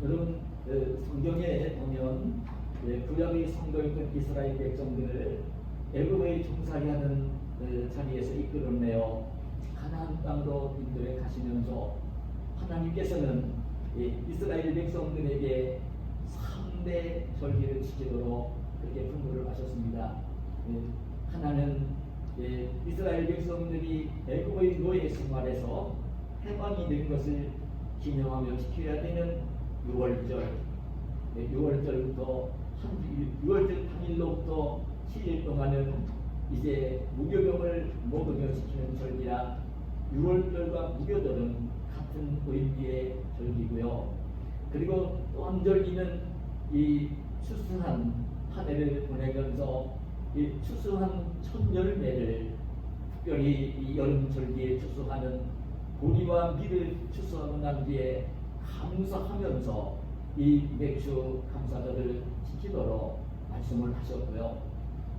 여러분 성경에 보면 구약의 성도였던 이스라엘 백성들을 애굽의 종살이 하는 자리에서 이끌어내어 가나안 땅으로 인도해 가시면서 하나님께서는 이스라엘 백성들에게 3대 절기를 지키도록 그렇게 분부를 하셨습니다. 하나는 이스라엘 백성들이 애굽의 노예 생활에서 해방이 된 것을 기념하며 지켜야 되는 6월절, 6월절부터 6월절 당일로부터 7일 동안은 이제 무교병을 먹으며 지키는 절기라 6월절과 무교절은 같은 의미의 절기고요. 그리고 또 한 절기는 이 추수한 한 해를 보내면서 이 추수한 첫 열매를 특별히 이 여름절기에 추수하는 보리와 밀을 추수하고 난 뒤에 감사하면서 이 맥주 감사절을 지키도록 말씀을 하셨고요.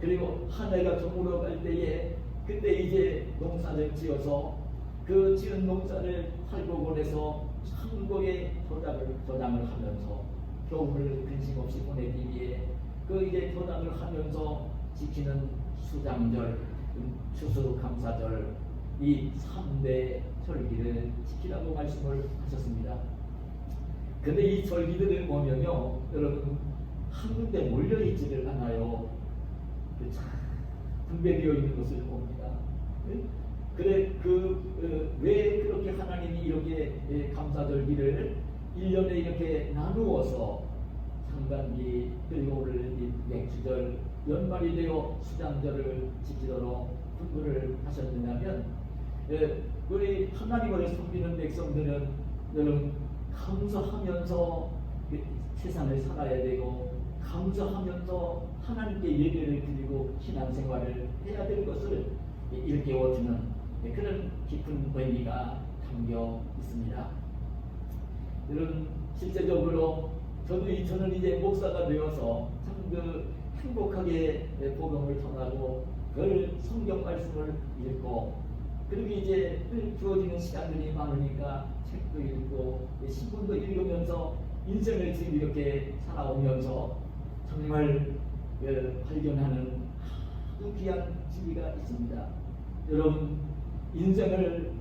그리고 한 해가 저물어 갈 때에 그때 이제 농사를 지어서 그 지은 농사를 팔복원에서 천국에 저장을 하면서 겨울을 근심 없이 보내기 위해 그 이제 저장을 하면서 지키는 수장절, 추수감사절 이 3대 절기를 지키라고 말씀을 하셨습니다. 근데 이 절기들을 보면요, 여러분 한 군데 몰려있지를 않아요. 참 분배되어 있는 것을 봅니다. 그래 왜 그렇게 하나님이 이렇게 감사절기를 1년에 이렇게 나누어서 상반기 그리고 오늘 이 맥주절 연말이 되어 수장절을 지키도록 분부를 하셨느냐면 우리 하나님을 섬기는 백성들은 여러분 감사하면서 세상을 살아야 되고 감사하면서 하나님께 예배를 드리고 신앙생활을 해야 될 것을 일깨워주는 그런 깊은 의미가 담겨 있습니다. 여러분 실제적으로 저는 이제 목사가 되어서 참 행복하게 복음을 전하고 그 성경 말씀을 읽고 그리고 이제 주어지는 시간들이 많으니까 책도 읽고 신문도 읽으면서 인생을 지금 이렇게 살아오면서 정말 발견하는 아주 귀한 진리가 있습니다. 여러분 인생을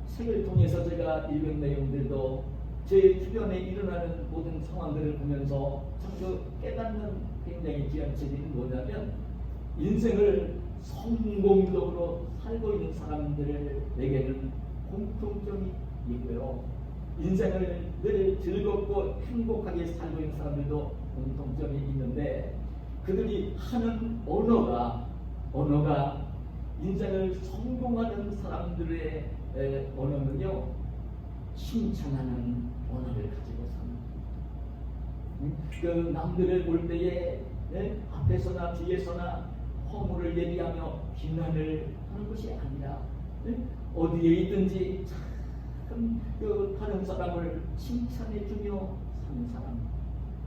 책을 통해서 제가 읽은 내용들도 제 주변에 일어나는 모든 상황들을 보면서 참 깨닫는 굉장히 귀한 진리는 뭐냐면 인생을 성공적으로 살고 있는 사람들에게는 공통점이 있고요. 인생을 늘 즐겁고 행복하게 살고 있는 사람들도 공통점이 있는데 그들이 하는 언어가 인생을 성공하는 사람들의 언어는요 칭찬하는 언어를 가지고 삽니다. 그 남들을 볼 때에 앞에서나 뒤에서나 허물을 얘기하며 비난을 하는 것이 아니라 어디에 있든지 참 다른 사람을 칭찬해 주며 사는 사람,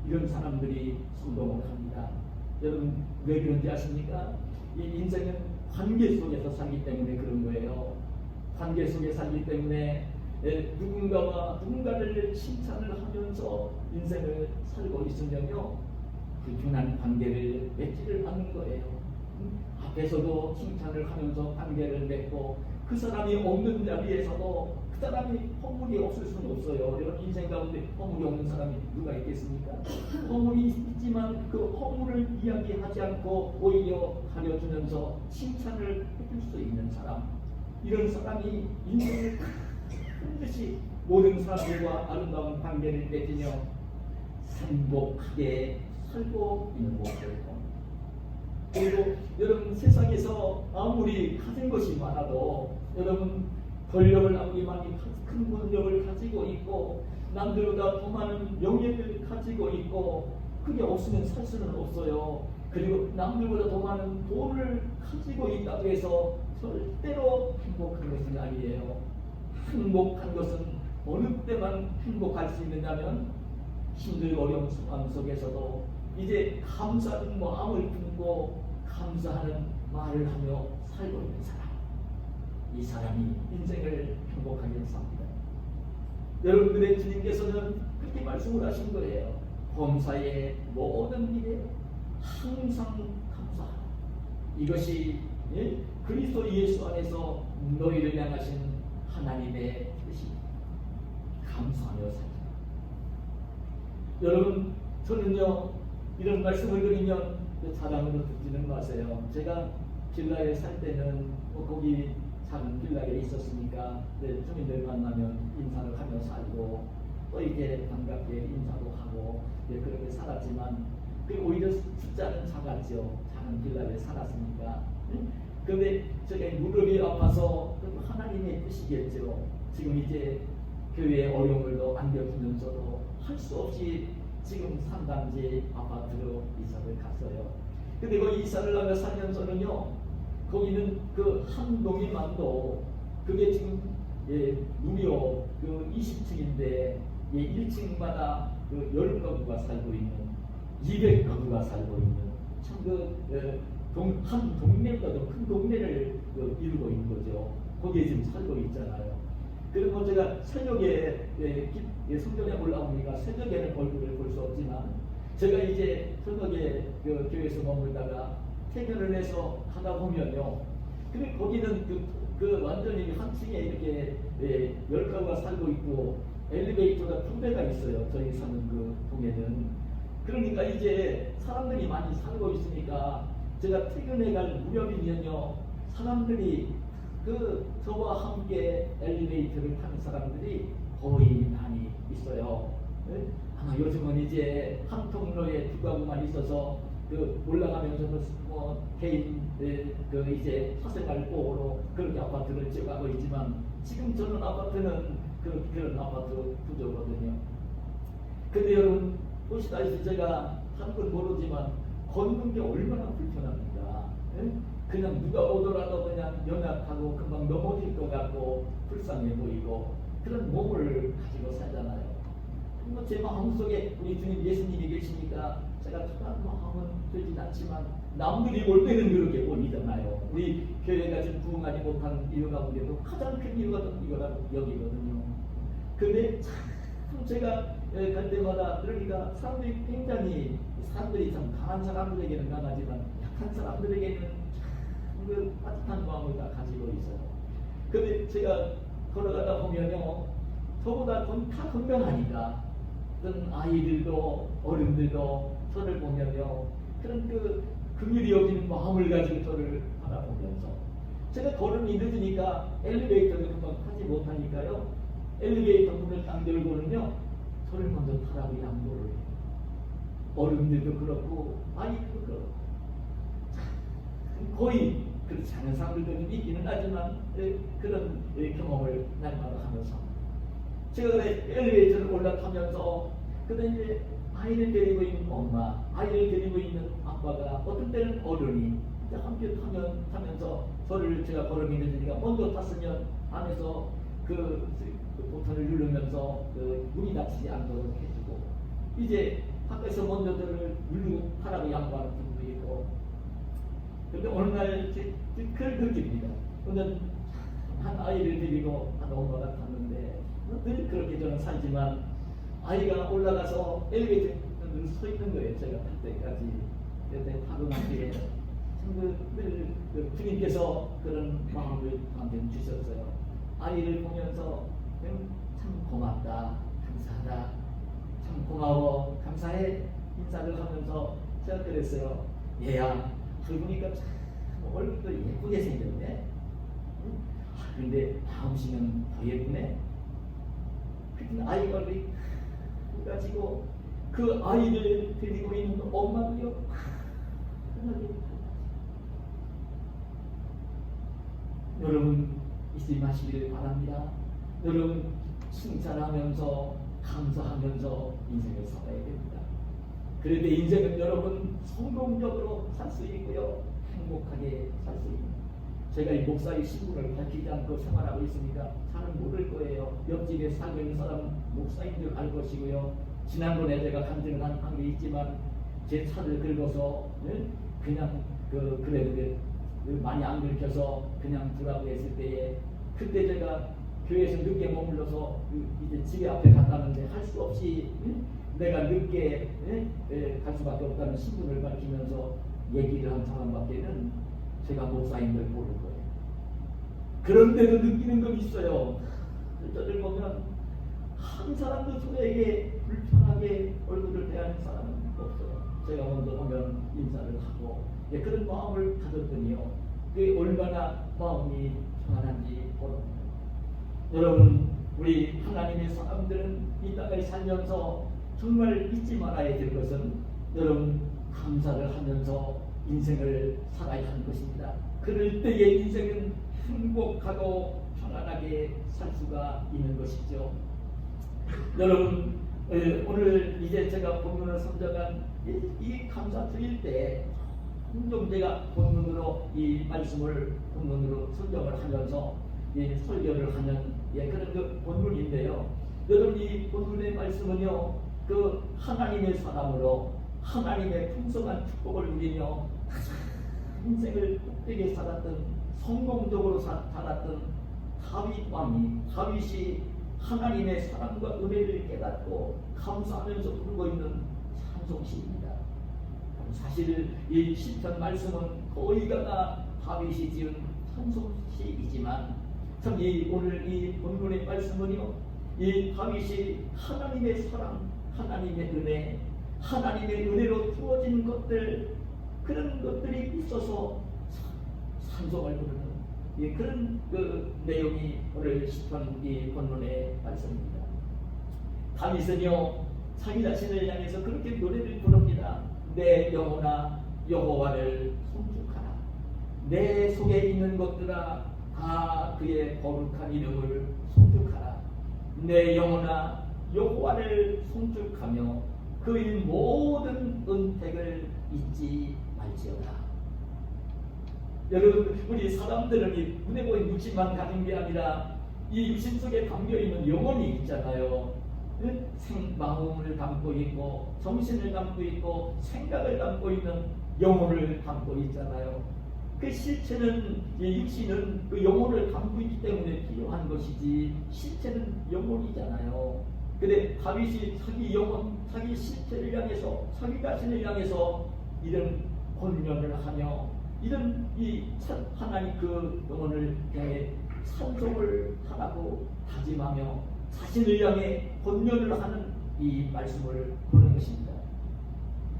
이런 사람들이 성공을 합니다. 여러분 왜 그런지 아십니까? 이 인생은 관계 속에서 살기 때문에 그런 거예요. 관계 속에 살기 때문에 누군가를 칭찬을 하면서 인생을 살고 있으면요 불편한 관계를 맺지를 않는 거예요. 앞에서도 칭찬을 하면서 관계를 맺고 그 사람이 없는 자리에서도 그 사람이 허물이 없을 수는 없어요. 여러분 인생 가운데 허물이 없는 사람이 누가 있겠습니까? 허물이 있지만 그 허물을 이야기하지 않고 오히려 가려주면서 칭찬을 해줄 수 있는 사람, 이런 사람이 인생을 반드시 모든 사람들과 아름다운 관계를 맺으며 행복하게 살고 있는 것을 봅니다. 그리고 여러분 세상에서 아무리 가진 것이 많아도 여러분 권력을 아무리 많이 큰 권력을 가지고 있고 남들보다 더 많은 명예를 가지고 있고 그게 없으면 살 수는 없어요. 그리고 남들보다 더 많은 돈을 가지고 있다고 해서 절대로 행복한 것은 아니에요. 행복한 것은 어느 때만 행복할 수 있느냐면 힘들고 어려운 상황 속에서도 이제 감사하는 마음을 품고 감사하는 말을 하며 살고 있는 사람, 이 사람이 인생을 행복하게 삽니다. 여러분들의 주님께서는 그렇게 말씀을 하신 거예요. 범사의 모든 일에 항상 감사하라. 이것이 그리스도 예수 안에서 너희를 향하신 하나님의 뜻입니다. 감사하며 살자. 여러분, 저는요 이런 말씀을 드리면 자랑으로 듣지는 마세요. 제가 빌라에 살 때는 거기 작은 빌라에 있었으니까 주민들 만나면 인사를 하며 살고 또 이렇게 반갑게 인사도 하고 그렇게 살았지만 오히려 숫자는 작았죠. 작은 빌라에 살았으니까. 그런데 제가 무릎이 아파서 하나님의 뜻이겠죠. 지금 이제 교회의 어려움을 안겨주면서도 할 수 없이 지금 상담지 아파트로 이사를 갔어요. 근데 그 이사를 하며 살면서는요, 거기는 그 한 동이만도 그게 지금 무려 그 20층인데 1층마다 그 10가구가 살고 있는 200가구가 살고 있는 참 한 동네보다도 큰 동네를 이루고 있는 거죠. 거기에 지금 살고 있잖아요. 그리고 제가 새벽에 성전에 올라오니까 새벽에는 얼굴을 볼 수 없지만 제가 이제 저녁에 그 교회에서 머물다가 퇴근을 해서 가다 보면요. 근데 거기는 그 완전히 한 층에 이렇게 10가구가 살고 있고 엘리베이터가 2대가 있어요. 저희 사는 그 동에는. 그러니까 이제 사람들이 많이 살고 있으니까 제가 퇴근해 갈 무렵이면요. 사람들이 저와 함께 엘리베이터를 타는 사람들이 거의 많이 있어요. 아마 요즘은 이제 한 통로에 2가구만 있어서 올라가면서 개인 이제 사생활보호로 그렇게 아파트를 지어가고 있지만 지금 저는 아파트는 그런 아파트 구조거든요. 근데 여러분 보시다시피 제가 한 건 모르지만 걷는 게 얼마나 불편합니다. 그냥 누가 오더라도 그냥 연약하고 금방 넘어질 것 같고 불쌍해 보이고 그런 몸을 가지고 살잖아요. 제 마음속에 우리 주님 예수님이 계시니까 제가 특별한 마음은 되진 않지만 남들이 볼 때는 그렇게 보이잖아요. 우리 교회가 지금 부흥하지 못한 이유 가운데도 가장 큰 이유가 이거라고 여기거든요. 근데 참 제가 갈 때마다 그러니까 사람들이 참 강한 사람들에게는 강하지만 약한 사람들에게는 참 따뜻한 마음을 다 가지고 있어요. 근데 제가 걸어가다 보면요, 저보다 다 건강하니까 어떤 아이들도 어른들도 저를 보면요, 그런 긍휼히 여기는 마음을 가지고 저를 바라보면서 제가 걸음이 늦으니까 엘리베이터를 금방 타지 못하니까요, 엘리베이터 문을 딱 열고는요, 저를 먼저 타라고 양보를 해요. 어른들도 그렇고 아이들도 그렇고 거의 그렇지 않은 사람들도 있기는 하지만 그런 경험을 날마다 하면서 제가 그래 엘리베이터를 올라타면서 그다음에 이제 아이를 데리고 있는 엄마, 아이를 데리고 있는 아빠가 어떤 때는 어른이 함께 타면서 저를 제가 걸음이 늦으니까 먼저 탔으면 안에서 버튼을 누르면서 문이 닫히지 않도록 해주고 이제 밖에서 먼저 저를 누르고 하라고 양보하는 분도 있고. 근데 어느 날 그걸 느낍니다. 오늘 한 아이를 데리고 한 엄마가 탔는데 늘 그렇게 저는 살지만 아이가 올라가서 엘리베이터에 서 있는 거예요. 제가 탈 때까지. 그때 타고 난 뒤에 늘 주님께서 그런 마음을 저한테 주셨어요. 아이를 보면서 참 고맙다, 감사하다, 참 고마워, 감사해 인사를 하면서 제가 그랬어요. 얘야, 보니까 참 얼굴도 예쁘게 생겼네. 근데 마음씨는 더 예쁘네. 그때 아이가 가지고 그 아이를 데리고 있는 엄마도요. 여러분 잊지 마시기를 바랍니다. 여러분 칭찬하면서 감사하면서 인생을 살아야 됩니다. 그럴 때 인생은 여러분 성공적으로 살 수 있고요, 행복하게 살 수 있는. 제가 이 목사의 신분을 밝히지 않고 생활하고 있으니까 잘은 모를 거예요. 옆집에 살고 있는 사람은 목사인 줄 알 것이고요. 지난번에 제가 간증을 한 게 있지만 제 차를 긁어서 그냥 그래도 많이 안 긁혀서 그냥 두라고 했을 때에 그때 제가 교회에서 늦게 머물러서 이제 집에 앞에 갔다는데 할 수 없이 내가 늦게 갈 수밖에 없다는 신분을 밝히면서 얘기를 한 사람밖에는 제가 목사인 걸 모를 거예요. 그런데도 느끼는 건 있어요. 저들 보면 한 사람도 저에게 불편하게 얼굴을 대하는 사람은 없어요. 제가 먼저 오면 인사를 하고 그런 마음을 가졌더니요. 그게 얼마나 마음이 평안한지 모릅니다. 여러분, 우리 하나님의 사람들은 이 땅을 살면서 정말 잊지 말아야 될 것은 여러분 감사를 하면서 인생을 살아야 하는 것입니다. 그럴 때의 인생은 행복하고 편안하게 살 수가 있는 것이죠. 여러분, 오늘 이제 제가 본문을 선정한 이 감사 드릴 때 좀 제가 본문으로 이 말씀을 본문으로 선정을 하면서 설교를 하는 그런 그 본문인데요. 여러분, 이 본문의 말씀은요, 그 하나님의 사람으로 하나님의 풍성한 축복을 누리며 인생을 복되게 살았던, 성공적으로 살았던 다윗이 하나님의 사랑과 은혜를 깨닫고 감사하면서 부르고 있는 찬송시입니다. 사실 이 시편 말씀은 거의가 다 다윗이 지은 찬송시이지만 참 오늘 이 본문의 말씀은요, 이 다윗이 하나님의 사랑, 하나님의 은혜, 하나님의 은혜로 주어진 것들, 그런 것들이 있어서 찬송을 부르는 그런 그 내용이 오늘 시편 이 본문의 말씀입니다. 다윗은요, 자기 자신을 향해서 그렇게 노래를 부릅니다. 내 영혼아 여호와를 송축하라. 내 속에 있는 것들아 다 그의 거룩한 이름을 송축하라. 내 영혼아 여호와를 송축하며 그의 모든 은택을 잊지 말지어다. 여러분, 우리 사람들은 이 눈에 보이는 육신만 가진 게 아니라 이 육신 속에 담겨있는 영혼이 있잖아요. 마음을 담고 있고 정신을 담고 있고 생각을 담고 있는 영혼을 담고 있잖아요. 그 실체는, 육신은 그 영혼을 담고 있기 때문에 필요한 것이지 실체는 영혼이잖아요. 근데 다윗이 자기 영혼, 자기 실체를 향해서, 자기 자신을 향해서 이런 권면을 하며 이런 하나님 그 영혼을 향해 찬송을 하라고 다짐하며 자신을 향해 권면을 하는 이 말씀을 보는 것입니다.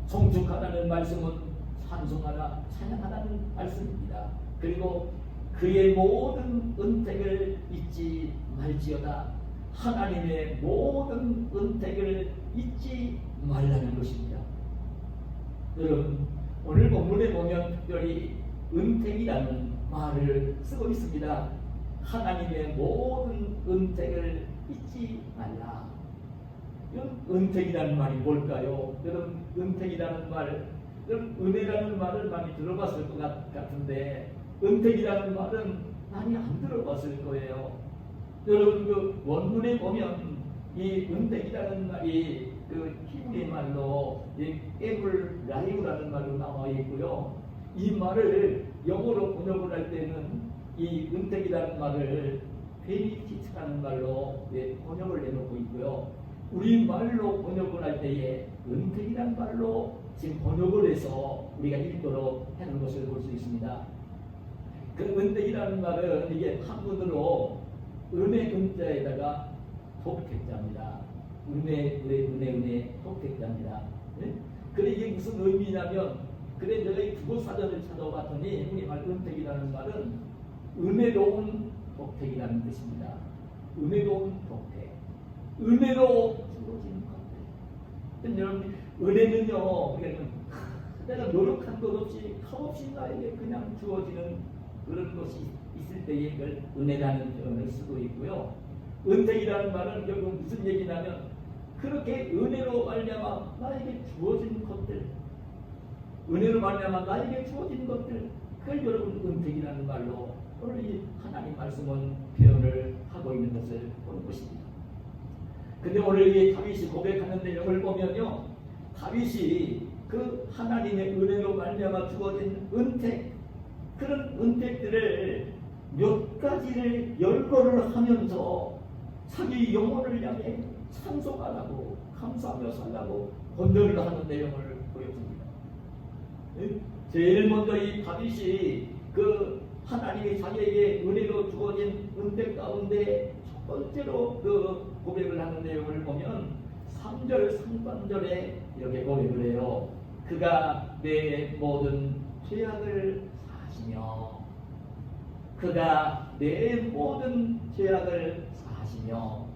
송축하라는 말씀은 찬송하라, 찬양하라는 말씀입니다. 그리고 그의 모든 은택을 잊지 말지어다. 하나님의 모든 은택을 잊지 말라는 것입니다. 여러분, 오늘 본문에 보면 특별히 은택이라는 말을 쓰고 있습니다. 하나님의 모든 은택을 잊지 말라. 은택이라는 말이 뭘까요? 여러분, 은택이라는 말, 여러분, 은혜라는 말을 많이 들어봤을 것 같은데 은택이라는 말은 많이 안 들어봤을 거예요. 여러분, 그 원문에 보면 이 은택이라는 말이 그 히브리 말로 에블라이브라는 말로 나와 있고요. 이 말을 영어로 번역을 할 때는 이 은택이라는 말을 베니피트라는 말로 번역을 해놓고 있고요. 우리 말로 번역을 할 때에 은택이라는 말로 지금 번역을 해서 우리가 읽도록 하는 것을 볼 수 있습니다. 그 은택이라는 말은 이게 한문으로 은혜 은자에다가 독택자입니다. 은혜 독택자입니다. 그래 이게 무슨 의미냐면, 그래 저희 국어사전을 찾아봤더니 우리말 은택이라는 말은 은혜로운 독택이라는 뜻입니다. 은혜로운 독택, 은혜로 주어진 것들. 여러분, 은혜는요, 내가 노력한 것 없이 값없이 나에게 그냥 주어지는 그런 것이 있을 때에 그걸 은혜라는 표현을 쓰고 있고요. 은택이라는 말은 결국 무슨 얘기냐면, 그렇게 은혜로 말미암아 나에게 주어진 것들, 은혜로 말미암아 나에게 주어진 것들, 그걸 여러분 은택이라는 말로 오늘 이 하나님 말씀은 표현을 하고 있는 것을 보는 것입니다. 근데 오늘 이 다윗이 고백하는 내용을 보면요, 다윗이 그 하나님의 은혜로 말미암아 주어진 은택, 그런 은택들을 몇 가지를 열거를 하면서 자기 영혼을 향해 찬송하라고 감사하며 살라고 권면을 하는 내용을 보여줍니다. 제일 먼저 이 다윗이 그 하나님이 자기에게 은혜로 주어진 은혜 가운데 첫 번째로 그 고백을 하는 내용을 보면 3절 상반절에 이렇게 고백을 해요. 그가 내 모든 죄악을 사하시며 그가 내 모든 죄악을 사하시며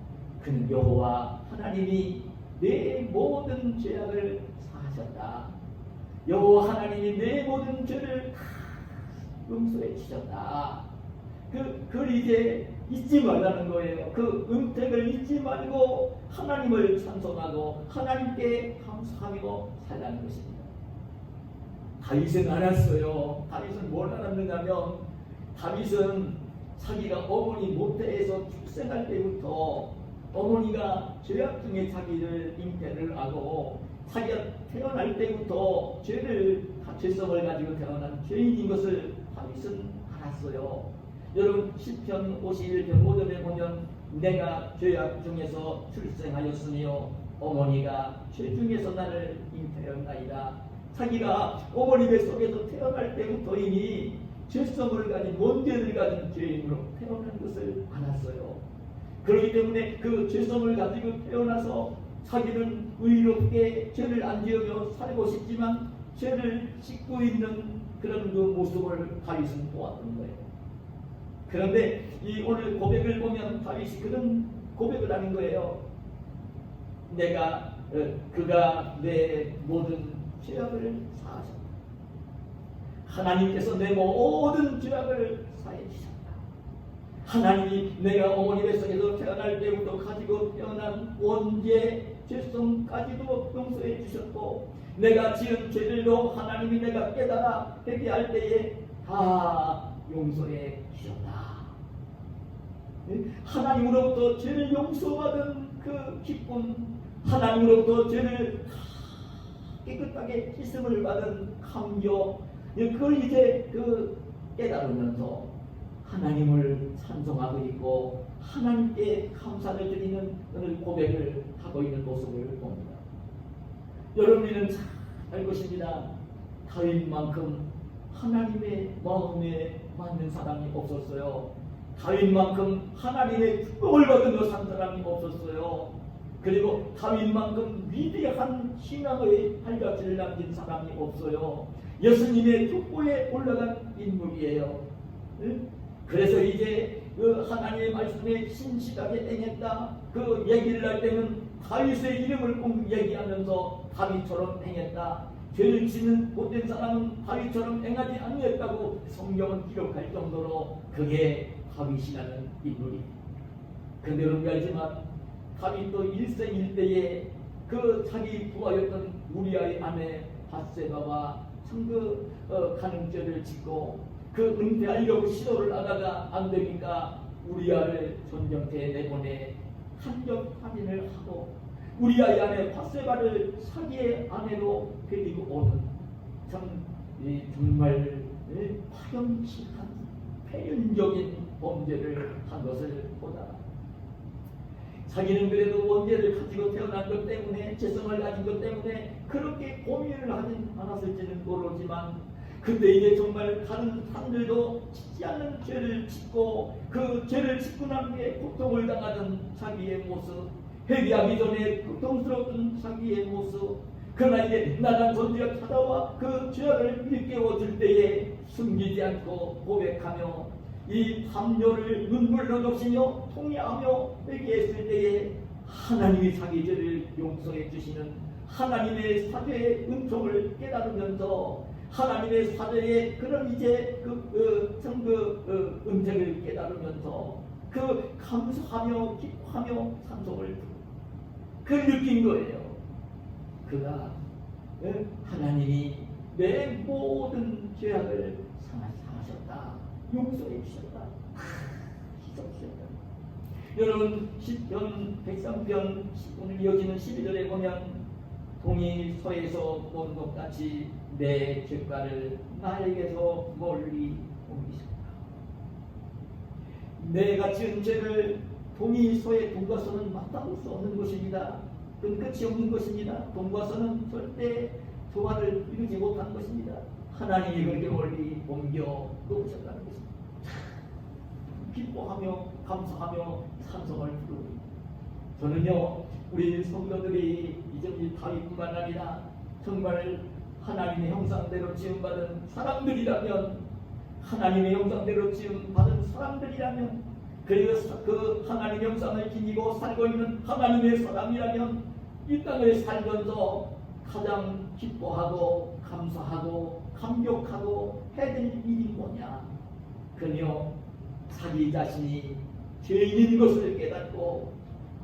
그는 여호와 하나님이 내 모든 죄악을 사하셨다. 여호와 하나님이 내 모든 죄를 다 용서해 주셨다. 그걸 이제 잊지 말라는 거예요. 그 은택을 잊지 말고 하나님을 찬송하고 하나님께 감사하며 살라는 것입니다. 다윗은 알았어요. 다윗은 뭘 알았는가 하면 다윗은 자기가 어머니 모태에서 출생할 때부터 어머니가 죄악 중에 자기를 잉태를 하고 자기가 태어날 때부터 죄성을 가지고 태어난 죄인인 것을 다윗은 알았어요. 여러분 시편 51편 5절에 보면 내가 죄악 중에서 출생하였으며 어머니가 죄 중에서 나를 잉태하였나이다. 자기가 어머니 뱃속에서 태어날 때부터 이미 죄성을 가진 원죄를 가진 죄인으로 태어난 것을 알았어요. 그렇기 때문에 그 죄성을 가지고 태어나서 자기는 의롭게 죄를 안 지으며 살고 싶지만 죄를 짓고 있는 그런 그 모습을 다윗은 보았던 거예요. 그런데 이 오늘 고백을 보면 다윗이 그런 고백을 하는 거예요. 그가 내 모든 죄악을 사하셨다. 하나님께서 내 모든 죄악을 사해 주셨다. 하나님이 내가 어머니 뱃속에서 태어날 때부터 가지고 태어난 원죄 죄성까지도 용서해 주셨고 내가 지은 죄들도 하나님이 내가 깨달아 회개할 때에 다 용서해 주셨다. 하나님으로부터 죄를 용서받은 그 기쁨, 하나님으로부터 죄를 깨끗하게 씻음을 받은 감격, 그걸 이제 깨달으면서 하나님을 찬송하고 있고 하나님께 감사를 드리는 오늘 고백을 하고 있는 모습을 봅니다. 여러분은 잘 알 것입니다. 다윗만큼 하나님의 마음에 맞는 사람이 없었어요. 다윗만큼 하나님의 축복을 받으며 산 사람이 없었어요. 그리고 다윗만큼 위대한 신앙의 발자취를 남긴 사람이 없어요. 예수님의 족보에 올라간 인물이에요. 그래서 이제 그 하나님의 말씀에 신실하게 행했다. 그 얘기를 할 때는 다윗의 이름을 꼭 얘기하면서 다윗처럼 행했다. 죄를 짓는 못된 사람은 다윗처럼 행하지 않겠다고 성경은 기록할 정도로 그게 다윗이라는 인물입니다. 그런데 여러분 알지만 다윗도 일생일대에 그 자기 부하였던 우리아의 아내 밧세바와 가늠죄를 짓고 그 은퇴하려고 시도를 하다가 안 되니까 우리아를 전쟁터에 내보내 한적살인을 하고 우리아의 아내 밧세바를 자기의 아내로 데리고 오는 정말 파렴치한 폐륜적인 범죄를 한 것을 보다. 자기는 그래도 원죄를 가지고 태어난 것 때문에 죄성을 가진 것 때문에 그렇게 고민을 하진 않았을지는 모르지만 근데 이제 정말 다른 사람들도 짓지 않는 죄를 짓고 그 죄를 짓고 난 후에 고통을 당하던 자기의 모습, 회개하기 전에 고통스러웠던 자기의 모습, 그러나 이제 나단 존재가 찾아와 그 죄악을 일깨워 줄 때에 숨기지 않고 고백하며 이 담요를 눈물로 적시며 통회하며 회개했을 때에 하나님이 자기 죄를 용서해 주시는 하나님의 사죄의 은총을 깨달으면서 하나님의 사죄의 그런 이제 은총을 깨달으면서 그 감사하며 기뻐하며 찬송을 그걸 느낀 거예요. 그가 하나님이 내 모든 죄악을 사하셨다. 용서해 주셨다. 희석주셨다. 여러분 시편 103편 오늘 이어지는 12절에 보면 동이 서에서 온 것 같이 내 죄가를 나에게서 멀리 옮기셨다. 내가 지은 죄를 동이 소의 돈과 소는 마땅할 수 없는 것입니다. 그건 끝이 없는 것입니다. 돈과 소는 절대 조화를 이루지 못한 것입니다. 하나님이 그렇게 멀리 옮겨 놓으셨다는 것입니다. 기뻐하며 감사하며 찬송을 부릅니다. 저는요, 우리 성도들이 이제 다윗뿐만 아니라 정말 하나님의 형상대로 지음받은 사람들이라면, 하나님의 형상대로 지음받은 사람들이라면, 그리고 그 하나님의 형상을 지니고 살고 있는 하나님의 사람이라면 이 땅을 살면서 가장 기뻐하고 감사하고 감격하고 해야 될 일이 뭐냐? 그녀 자기 자신이 죄인인 것을 깨닫고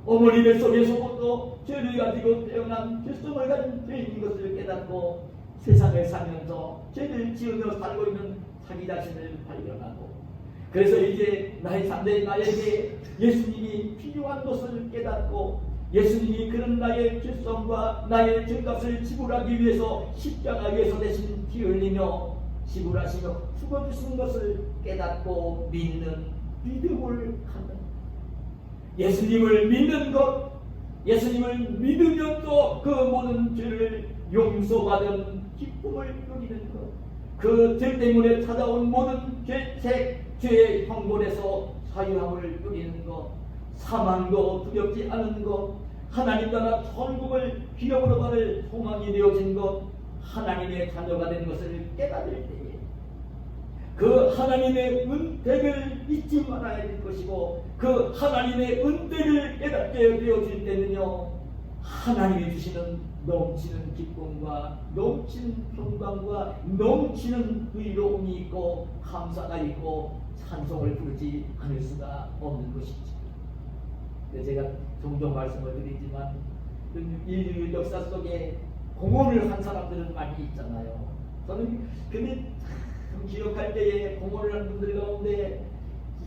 어머니 뱃속에서부터 죄를 가지고 태어난 죄성을 가진 죄인인 것을 깨닫고 세상을 살면서 죄를 지으며 살고 있는 자기 자신을 발견하고, 그래서 이제 나의 상대 나에게 예수님이 필요한 것을 깨닫고 예수님이 그런 나의 죄성과 나의 죄값을 지불하기 위해서 십자가에서 대신 피 흘리며 지불하시며 죽어주신 것을 깨닫고 믿는 믿음을 갖는, 예수님을 믿는 것, 예수님을 믿으면서 그 모든 죄를 용서받은 기쁨을 누리는 것, 그 죄 때문에 찾아온 모든 죄의 형벌에서 자유함을 누리는 것, 사망도 두렵지 않은 것, 하나님 나라 천국을 기업으로 받을 소망이 되어진 것, 하나님의 자녀가 된 것을 깨달을 때에 그 하나님의 은혜를 잊지 말아야 될 것이고, 그 하나님의 은혜를 깨닫게 되어질 때는요, 하나님이 주시는 넘치는 기쁨과 넘치는 평강과 넘치는 의로움이 있고 감사가 있고 찬송을 부르지 않을 수가 없는 것이죠. 제가 종종 말씀을 드리지만 인류 역사 속에 공헌을 한 사람들은 많이 있잖아요. 저는 근데 참 기억할 때에 공헌을 한 분들 가운데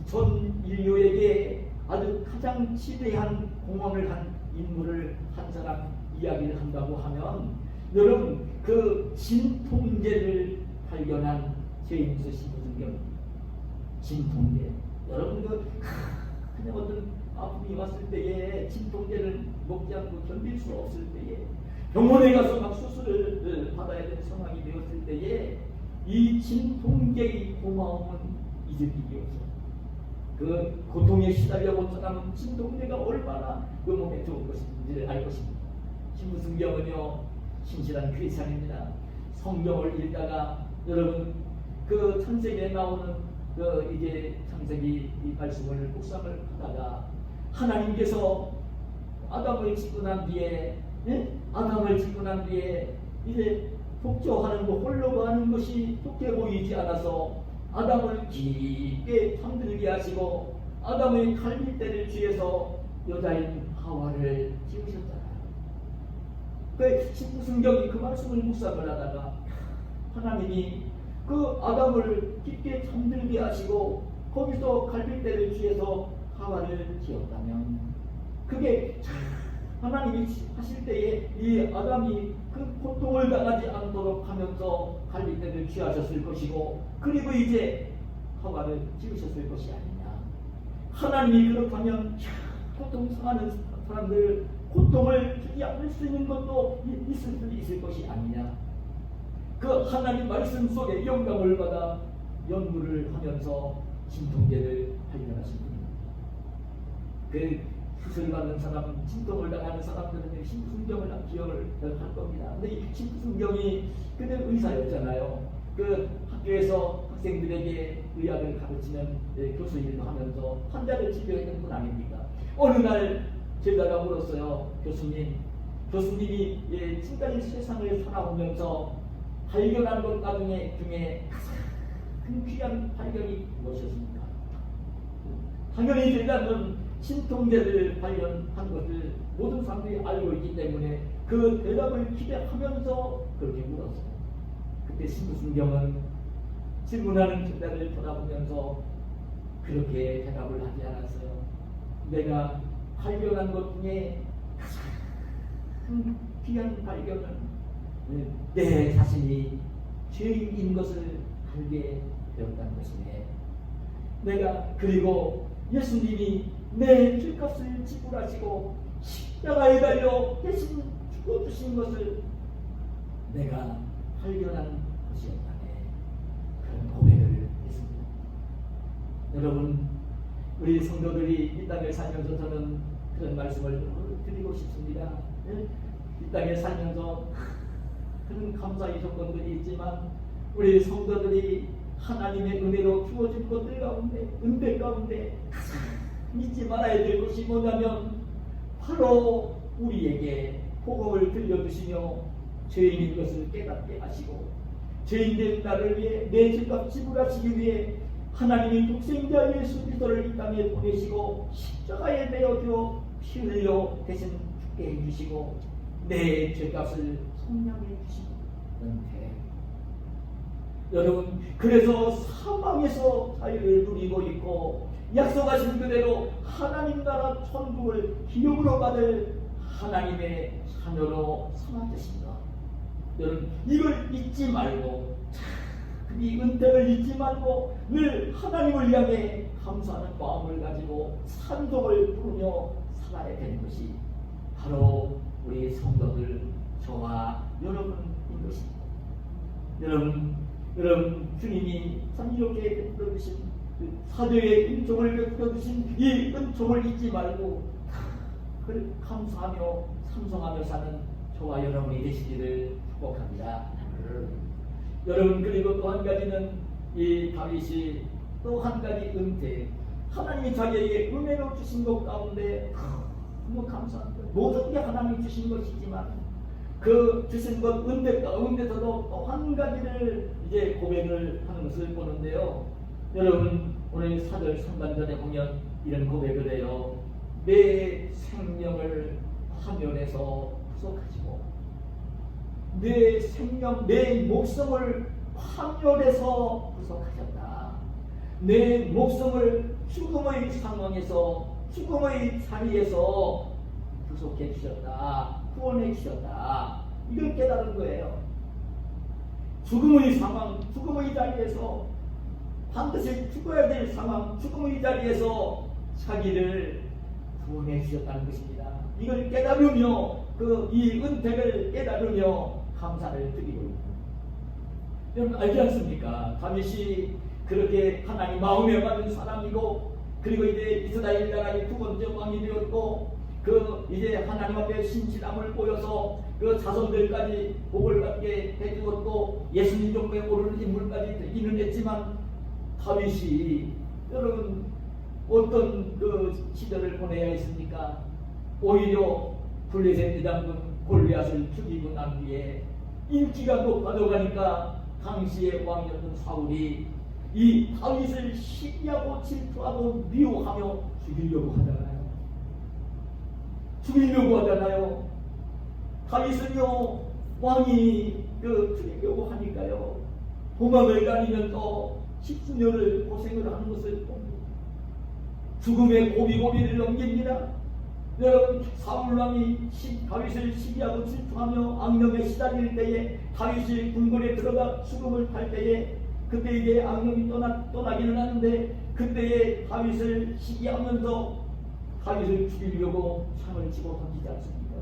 전 인류에게 아주 가장 지대한 공헌을 한 인물을 한 사람 이야기를 한다고 하면, 여러분 그 진통제를 발견한 제임스 신부승경, 진통제. 여러분 그냥 어떤 아픔이 왔을 때에 진통제를 먹지 않고 견딜 수 없을 때에 병원에 가서 막 수술을 받아야 되는 상황이 되었을 때에 이 진통제의 고마움은 잊을 길이 없어요. 그 고통에 시달려 본 사람은 진통제가 얼마나 그 몸에 좋은 것인지를 알 것입니다. 신부승경은요, 신실한 크리스찬입니다. 성경을 읽다가 여러분 그 창세기에 나오는 그 이제 창세기 이 말씀을 묵상을 하다가 하나님께서 아담을 짓고 난 뒤에, 아담을 짓고 난 뒤에 이제 독조하는 거, 홀로 가는 것이 좋게 보이지 않아서 아담을 깊게 잠들게 하시고 아담의 갈빗대를 취해서 여자인 하와를 지으셨잖아요. 그 신부승경이 그 말씀을 묵상을 하다가 하나님이 그 아담을 깊게 잠들게 하시고 거기서 갈빗대를 취해서 하와를 지었다면, 그게 하나님이 하실 때에 이 아담이 그 고통을 당하지 않도록 하면서 갈빗대를 취하셨을 것이고, 그리고 이제 하와를 지으셨을 것이 아니냐. 하나님이 그렇다면 고통 상하는 사람들 고통을 주지 않을 수 있는 것도 있을 것이 아니냐. 그 하나님 말씀 속에 영감을 받아 연구를 하면서 진통제를 발견하신 분입니다. 그 수술받는 사람, 진통을 당하는 사람들은 신부승경을 기억을 할 겁니다. 근데 이 신부승경이 그때 의사였잖아요. 그 학교에서 학생들에게 의학을 가르치는 교수 일도 하면서 환자를 치료했던 분 아닙니까? 어느 날 제자가 물었어요. 교수님이 지금까지 세상을 살아오면서 발견한 것 중에 가장 귀한 발견이 무엇이었습니까? 당연히 제자는 진통제를 발견한 것을 모든 사람들이 알고 있기 때문에 그 대답을 기대하면서 그렇게 물었어요. 그때 신부승경은 질문하는 제자를 쳐다보면서 그렇게 대답을 하지 않았어요. 내가 발견한 것 중에 가장 귀한 발견은 내 자신이 죄인인 것을 알게 되었다는 것이네. 내가 그리고 예수님이 내 죄값을 지불하시고 십자가에 달려 대신 죽어주신 것을 내가 발견한 것이었다네. 그런 고백을 했습니다. 여러분, 우리 성도들이 이 땅에 살면서 저는 그런 말씀을 드리고 싶습니다. 이 땅에 살면서 그런 감사의 조건들이 있지만 우리 성도들이 하나님의 은혜로 주어진 것들 가운데, 은혜 가운데 잊지 말아야 될 것이 뭐냐면 바로 우리에게 복음을 들려주시며 죄인인 것을 깨닫게 하시고 죄인된 나를 위해 내 죄값 지불하시기 위해 하나님이 독생자 예수 그리스도를 이 땅에 보내시고 십자가에 내어주어 피 흘려 대신 죽게 해주시고 내 죄값을 속량해 주시는 은혜. 여러분, 그래서 사망에서 자유를 누리고 있고 약속하신 그대로 하나님 나라 천국을 기업으로 받을 하나님의 자녀로 삼아주신다. 여러분, 이걸 잊지 말고 이 은택을 잊지 말고 늘 하나님을 향해 감사하는 마음을 가지고 찬송을 부르며 살아야 되는 것이 바로 우리 성도들, 저와 여러분인 것입니다. 여러분 주님이 참 이렇게 베풀어 주신 사도의 은총을 베풀어 주신 이 은총을 잊지 말고 그 감사하며 찬송하며 사는 저와 여러분이 되시기를 축복합니다. 여러분, 그리고 또 한 가지는 이 다윗이 또 한 가지 은퇴, 하나님이 자기에게 은혜로 주신 것 가운데 너무 감사합니다. 모든 게 하나님이 주신 것이지만 그 주신 것 은혜 가운데서도 또 한 가지를 이제 고백을 하는 것을 보는데요. 여러분, 오늘 사절 상반전에 보면 이런 고백을 해요. 내 생명을 화면에서 구속하시고 내 생명, 내 목숨을 화면에서 구속하셨다. 내 목숨을 죽음의 상황에서, 죽음의 자리에서 구속해 주셨다. 구원해 주셨다. 이걸 깨달은 거예요. 죽음의 상황, 죽음의 자리에서 반드시 죽어야 될 상황, 죽음의 자리에서 자기를 구원해 주셨다는 것입니다. 이걸 깨달으며 이 은택을 깨달으며 감사를 드리고 있습니다. 여러분, 알지 않습니까? 다윗이 그렇게 하나님 마음에 맞는 사람이고, 그리고 이제 이스라엘 나라의 두 번째 왕이 되었고, 이제 하나님 앞에 신실함을 보여서 그 자손들까지 복을 받게 해주었고, 예수님 정도에 오르는 인물까지 되기는 했지만, 다윗이 여러분 어떤 그 시절을 보내야 했습니까? 오히려 블레셋 장군 골리앗을 죽이고 난 뒤에 인기가 높아져가니까 당시의 왕이었던 사울이 이 다윗을 시기하고 질투하고 미워하며 죽이려고 하잖아요. 다윗은요, 왕이 죽이려고 하니까요, 도망을 다니면서 십수년을 고생을 하는 것을 봅니다. 죽음의 고비고비를 넘깁니다. 여러분, 사울왕이 다윗을 시기하고 질투하며 악령에 시달릴 때에, 다윗이 궁궐에 들어가 죽음을 탈 때에, 그때 이제 악령이 떠나기는 하는데, 그때에 다윗을 시기하면서 다윗을 죽이려고 창을 치고 던지지 않습니까?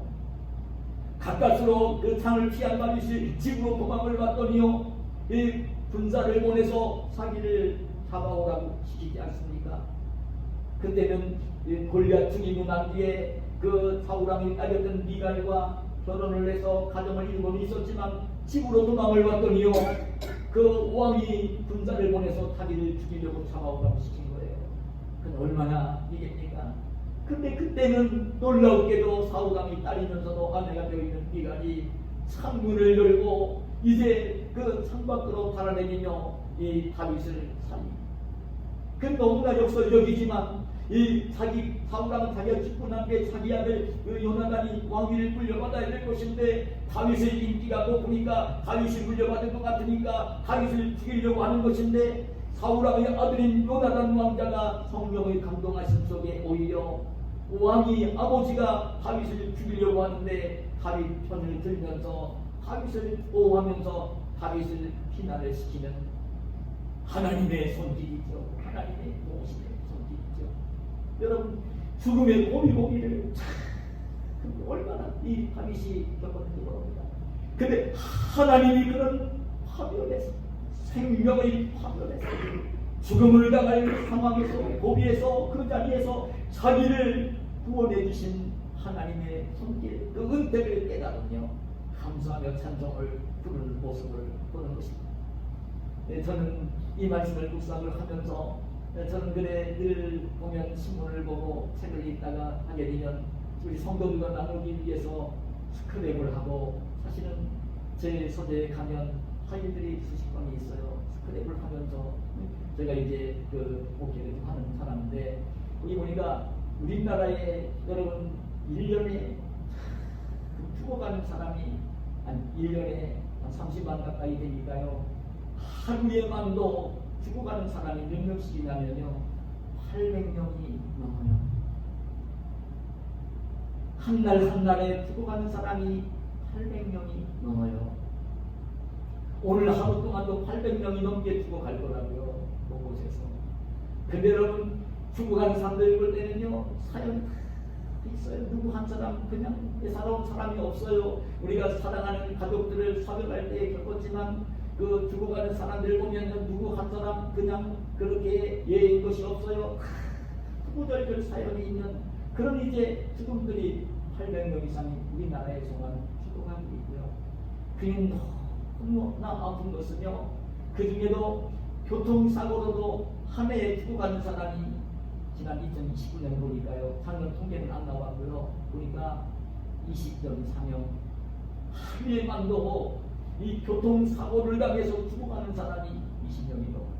가까스로 그 창을 피한 다윗이 집으로 도망을 갔더니요, 이 군사를 보내서 자기를 잡아오라고 시키지 않습니까? 그때는 골리앗 죽이고 난 뒤에 그 사울왕이 딸이었던 미갈과 결혼을 해서 가정을 이루고는 있었지만 집으로 도망을 왔더니요, 그 왕이 군사를 보내서 자기를 죽이려고 잡아오라고 시킨 거예요. 그건 얼마나 이깁니까? 근데 그때는 놀랍게도 사울왕이 딸이면서도 아내가 되어 있는 미갈이 창문을 열고 이제 그 창밖으로 달아내리며 이 다윗을 살립니다. 그 너무나 역설적이지만 이 사울왕은 자기가 죽고 난 뒤에 자기 아들 요나단이 왕위를 물려받아야 될 것인데, 다윗의 인기가 높으니까, 다윗이 물려받을 것 같으니까 다윗을 죽이려고 하는 것인데, 사울왕의 아들인 요나단 왕자가 성령의 감동하심 속에 오히려 왕이 아버지가 다윗을 죽이려고 하는데 다윗 편을 들면서 다윗을 보호하면서 다윗을 피난을 시키는 하나님의 손길이죠. 하나님의 도우심의 손길이죠. 여러분 죽음의 고비고비를 얼마나 이 다윗이 겪었는지 모릅니다. 근데 하나님이 그런 파멸에서 생명의 파멸에서 죽음을 당할 상황에서 고비에서 그 자리에서 자기를 구원해 주신 하나님의 손길 그 은혜를 깨달으며 감사하며 찬송을 부르는 모습을 보는 것입니다. 저는 이 말씀을 묵상을 하면서 저는 그래 늘 보면 신문을 보고 책을 읽다가 하게 되면 우리 성도들과 나누기 위해서 스크랩을 하고 사실은 제 소재에 가면 파일들이 수십 건이 있어요. 스크랩을 하면서 제가 이제 그 목회를 하는 사람인데 여기 보니까 우리나라에 여러분 1년에 죽어가는 사람이 한 1년에 한 30만 가까이 되니까요. 하루에만도 죽어가는 사람이 몇 명씩이냐면요 800명이 넘어요. 한 날 한 날에 죽어가는 사람이 800명이 넘어요. 오늘 하루 동안도 800명이 넘게 죽어갈 거라고요. 그곳에서. 근데 여러분 죽어가는 사람들 볼 때는요 사연 있어요. 누구 한 사람 그냥 살아온 사람이 없어요. 우리가 사랑하는 가족들을 사별할 때 겪었지만 그 죽어가는 사람들 보면 누구 한 사람 그냥 그렇게 예인 것이 없어요. 구구절절 사연이 있는 그런 이제 죽음들이 800명 이상이 우리나라에서만 죽어가고 있고요. 그게 너무나 아픈 것은요. 그 중에도 교통사고로도 한 해에 죽어가는 사람이 지난 2029년 보니까요. 작년 통계는 안 나왔고요. 보니까 20.4명. 하루에만도 이 교통사고를 당해서 죽어가는 사람이 20명이 넘어요.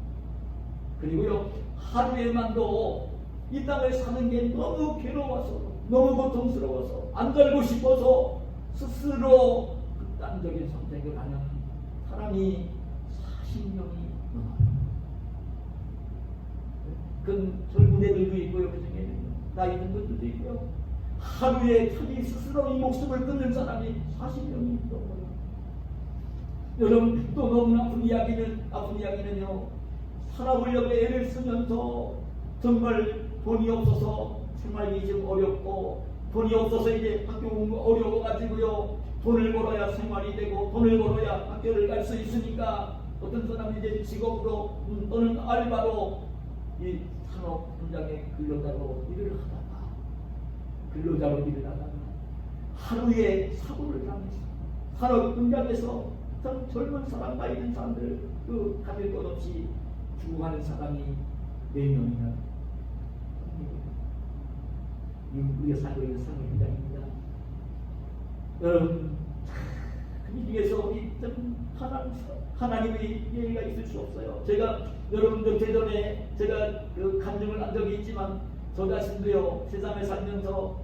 그리고요 하루에만도 이 땅을 사는 게 너무 괴로워서 너무 고통스러워서 안 살고 싶어서 스스로 극단적인 선택을 하는 사람이 40명이 넘어요. 그 젊은 애들도 있고요. 그 중에 나이 든 분들도 있고요. 하루에 자기 스스로 이 목숨을 끊는 사람이 40명이 넘어요. 여러분 또 너무 아픈 이야기는요. 살아보려고 애를 쓰면서 정말 돈이 없어서 생활이 좀 어렵고 돈이 없어서 이제 학교 온 거 어려워가지고요. 돈을 벌어야 생활이 되고 돈을 벌어야 학교를 갈 수 있으니까 어떤 사람이 이제 직업으로 또는 알바로 이 산업 현장의 근로자로 일을 하다가 하루에 사고를 당해서 산업 현장에서 젊은 사람, 나이 든 사람들 그 가질 것 없이 죽어가는 사람이 4명이나 우리가 살고 있는 산업 현장입니다. 여러분 이 중에서 하나님의 예의가 있을 수 없어요. 제가 여러분들 대전에 제가 그 간증을 한 적이 있지만 저 자신도요 세상에 살면서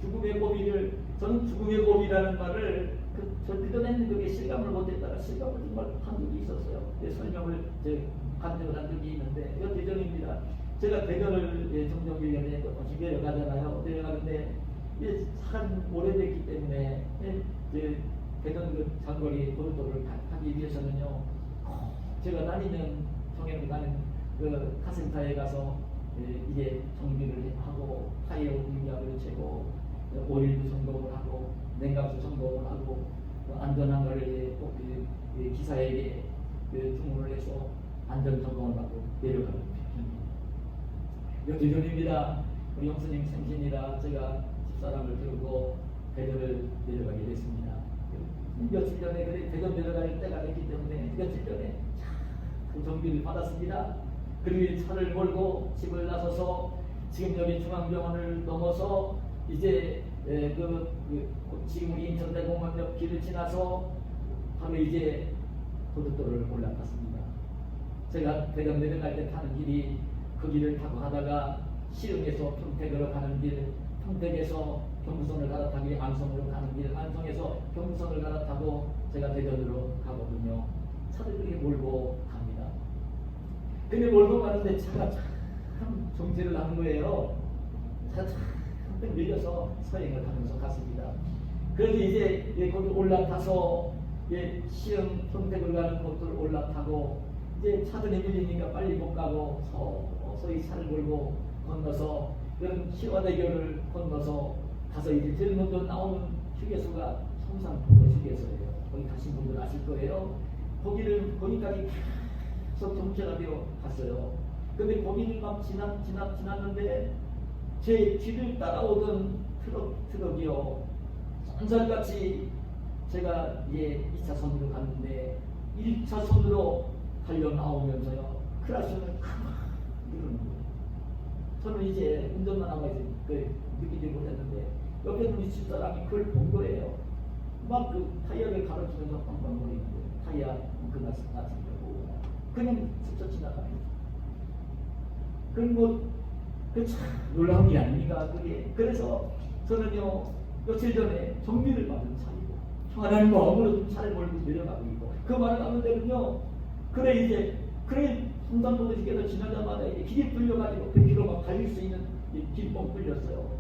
죽음의 고비를 저는 죽음의 고비라는 말을 저 대전에는 그게 실감을 못했다가 실감을 정말 한 적이 있었어요. 설명을 간증을 한 적이 있는데 이거 대전입니다. 제가 대전을 종종 1년에 조금씩 내려가잖아요. 내려가는데 산 오래됐기 때문에 대전 그 장거리 고속도로를 가기 위해서는요 제가 다니는 통행을 가는 그 카센터에 가서 이제 정비를 하고 타이어 유리압을 재고 오일도 점검을 하고 냉각수 점검을 하고 안전한 거를 꼭 기사에게 주문을 해서 안전 점검을 하고 내려가는 편입니다. 며칠 전입니다. 우리 형수님 생신이라 제가 집사람을 들고 대전을 내려가게 됐습니다. 며칠 전에 그래 대전 내려갈 때가 됐기 때문에 며칠 전에 그 정비를 받았습니다. 그리고 차를 몰고 집을 나서서 지금 여기 중앙병원을 넘어서 이제 지금 우리 인천대공원역 길을 지나서 바로 이제 고속도로를 올라갔습니다. 제가 대전 내려갈 때 타는 길이 그 길을 타고 가다가 시흥에서 평택으로 가는 길, 평택에서 경부선을 갈아타기 안성으로 가는 길, 안성에서 경부선을 갈아타고 제가 대전으로 가거든요. 차를 그렇게 몰고 갑니다. 근데 몰고 가는데 차가 참 정체를 하는 거예요. 차가 참 밀려서 서행을 하면서 갔습니다. 그래서 이제 거기 올라타서 시흥 평택을 가는 곳을 올라타고 이제 차들이 밀리니까 빨리 못 가고 서서히 차를 몰고 건너서 이런 시화대교를 건너서 가서 이제 제일 먼저 나오는 휴게소가 성산포대 휴게소예요. 거기 가신 분들 아실 거예요. 거기까지 계속 정체가 되어 갔어요. 근데 거기를 막 지났는데 제 뒤를 따라오던 트럭이요. 쏜살같이 제가 이제 2차선으로 갔는데 1차선으로 달려 나오면서요. 크라시는 이러는 거예요. 저는 이제 운전만 하고 이제 느끼지 못했는데 옆에 우리 집사람이 그걸 본 거예요. 막 그 타이어를 가로주면서 빵빵거리는데 타이어 그날쓰고 그냥 스쳐 지나가는 거죠. 그건 뭐참 놀라운 게 아닙니까 그게. 그래서 저는요 며칠 전에 정비를 받은 차이고 하나님 마음으로 좀 차를 몰고 내려가고 있고 그 말을 하는 데는요 그래 성산포대 휴게소 지나자마자 이제 길이 뚫려가지고 100km 막 달릴 수 있는 길뻥 뚫렸어요.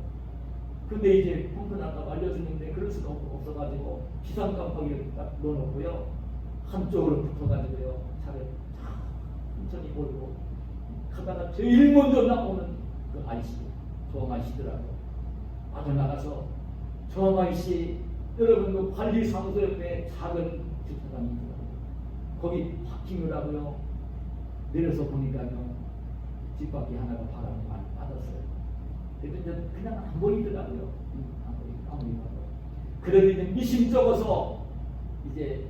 근데 이제 펑크날까 알려주는데 그럴 수가 없어가지고 기상 깜빡이를 딱 넣어놓고요 한쪽으로 붙어가지고요 차를 천천히 몰고 가다가 제일 먼저 나오는 그 아이씨 조항 아이씨더라고요. 빠져나가서 조항 아이씨 여러분 그 관리사무소 옆에 작은 주차장이 있더라고요. 거기 파킹을 하고요 내려서 보니까요 뒷바퀴 하나가 바람을 많이 받았어요. 그래도 이제 그냥 안 보이더라고요. 아무리 봐도. 그래도 이제 미심쩍어서 이제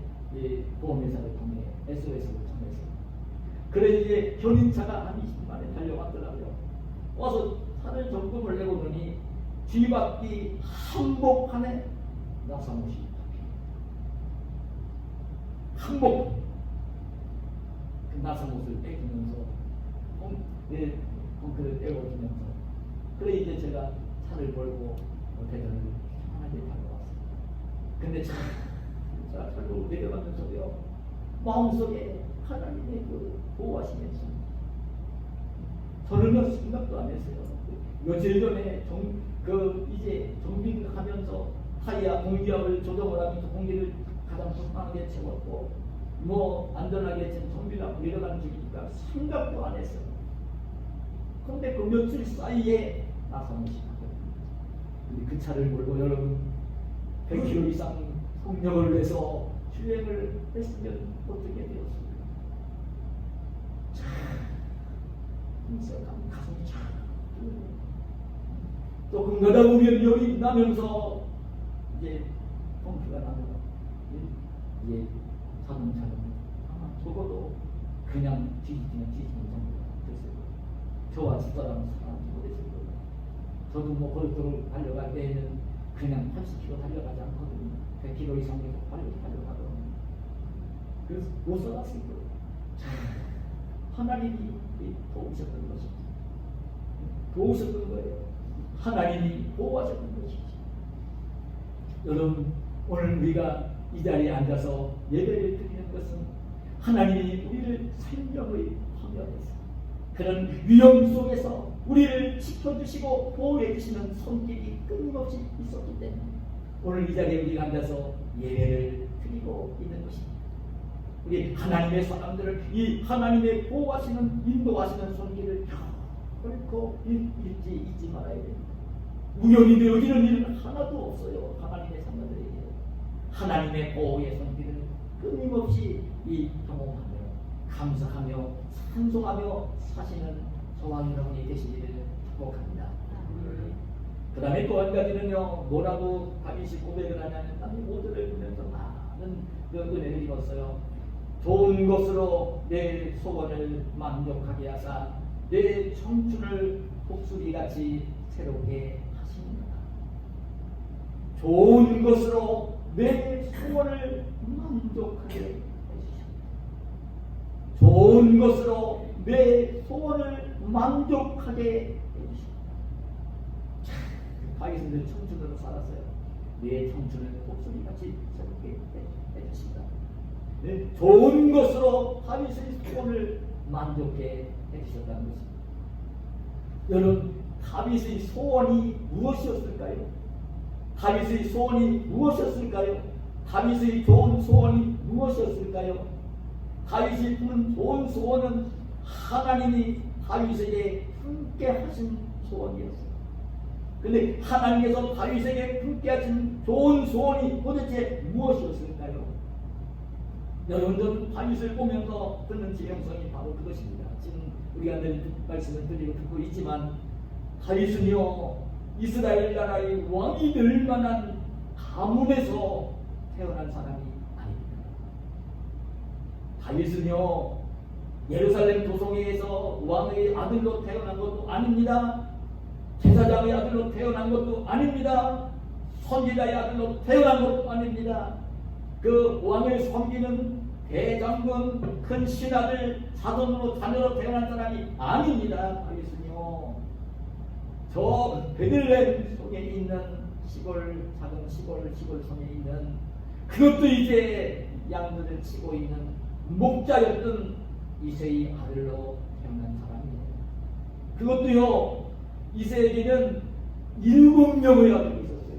보험회사를 통해 SOS를 통해서 그래 이제 견인차가 한 20분 만에 달려왔더라고요. 와서 차를 점검을 해보더니 뒷바퀴 한복판에 나사못이 한복 그 나사못을 떼주면서 펑크를 떼어주면서 그래 이제 제가 차를 몰고 대전을 편하게 달려왔어요. 근데 제가 차를 몰고 내려가면서요 마음속에 하나님의 그 보호하심이 있습니다. 저는 생각도 안 했어요. 며칠 전에 이제 정비를 하면서 타이어 공기압을 조정을 하면서 공기를 가장 적당하게 채웠고 뭐 안전하게 지금 정비를 하고 내려가는 중이니까 생각도 안 했어요. 그런데 그 며칠 사이에 나사못이 나거든요. 그 차를 몰고 여러분 100km 이상 속력을 내서 주행을 했으면 어떻게 되었습니까? 가슴이 참 조금 가다 보면 열이 나면서 이제 펑크가 나면 이제 자동차는 아마 적어도 그냥 뒤지면 정도가 됐어요. 저와 집사람은 살아남지 못했을 거예요. 저도 뭐 고속도로 달려갈 때에는 그냥 80km 달려가지 않거든요. 100km 이상 계속 달려가거든요. 그래서 못 살았을 거예요. 하나님이 도우셨던 것이죠. 도우셨던 거예요. 하나님이 보호하셨던 것이죠. 여러분 오늘 우리가 이 자리에 앉아서 예배를 드리는 것은 하나님이 우리를 생명의 화면에서 그런 위험 속에서 우리를 지켜주시고 보호해주시는 손길이 끊임없이 있었기 때문에 오늘 이 자리에 우리가 앉아서 예배를 드리고 있는 것입니다. 우리 하나님의 사람들을 이 하나님의 보호하시는 인도하시는 손길을 결코 잊지 말아야 됩니다. 우연히 되어지는 일은 하나도 없어요. 하나님의 사람들에게 하나님의 보호의 손길을 끊임없이 경험하며 감사하며 찬송하며 사시는 저와 여러분이 되시기를 축복합니다. 그 다음에 또 한 가지는요, 뭐라고 다윗이 고백을 하냐면 나는 모두를 보면서 많은 은혜를 입었어요. 좋은 것으로 내 소원을 만족하게 하사 내 청춘을 독수리같이 새롭게 하십니다. 좋은 것으로 내 소원을 만족하게 해주십니다. 좋은 것으로 내 소원을 만족하게 해주십니다. 다윗은 늘 청춘으로 살았어요. 내 청춘을 독수리같이 새롭게 해주십니다. 네, 좋은 것으로 다윗의 소원을 만족해 해주셨다는 것입니다. 여러분, 다윗의 소원이 무엇이었을까요? 다윗의 소원이 무엇이었을까요? 다윗의 좋은 소원이 무엇이었을까요? 다윗이 품은 좋은 소원은 하나님이 다윗에게 함께 하신 소원이었어요. 근데 하나님께서 다윗에게 함께 하신 좋은 소원이 도대체 무엇이었을까요? 여러분들 다윗을 보면서 듣는 지명성이 바로 그것입니다. 지금 우리가 늘 말씀을 드리고 듣고 있지만 다윗은요 이스라엘 나라의 왕이 될 만한 가문에서 태어난 사람이 아닙니다. 다윗은요 예루살렘 도성에서 왕의 아들로 태어난 것도 아닙니다. 제사장의 아들로 태어난 것도 아닙니다. 선지자의 아들로 태어난 것도 아닙니다. 그 왕을 섬기는 대장군 큰 신하들 사돈으로 자녀로 태어난 사람이 아닙니다. 다윗은요 저 베들레헴 속에 있는 작은 시골 성에 있는 그것도 이제 양들을 치고 있는 목자였던 이새의 아들로 태어난 사람이에요. 그것도요 이새에게는 7명의 아들이 있었어요.